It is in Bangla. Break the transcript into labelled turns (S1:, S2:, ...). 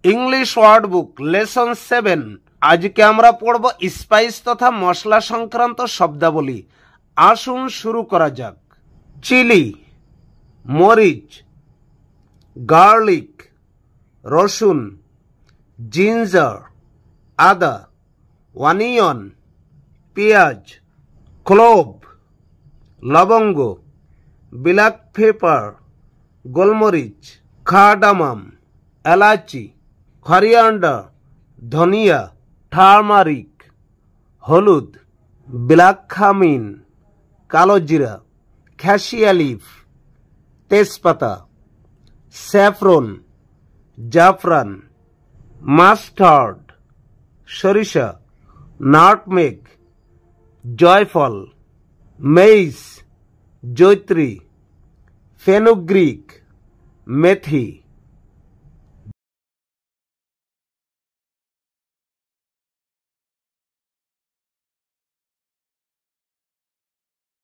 S1: ইংলিশ ওয়ার্ড বুক লেসন 7। আজকে আমরা পড়ব স্পাইস তথা মশলা সংক্রান্ত শব্দাবলী। আসুন শুরু করা যাক। চিলি, মরিচ, গার্লিক, রসুন, জিঞ্জার, আদা, অনিয়ন, পেঁয়াজ, ক্লোভ, লবঙ্গ, ব্ল্যাক পেপার, গোলমরিচ, কার্ডামাম, এলাচি, করিয়ান্ডার, ধনিয়া, টারমারিক, হলুদ, ব্ল্যাক কামিন, কালো জিরা, ক্যাশিয়া লিফ, তেজপাতা, স্যাফরন, জাফরান, মাস্টার্ড, সরিষা, নাটমেগ, জয়ফল, মেইস, জৈত্রী, ফেনুগ্রিক, মেথি।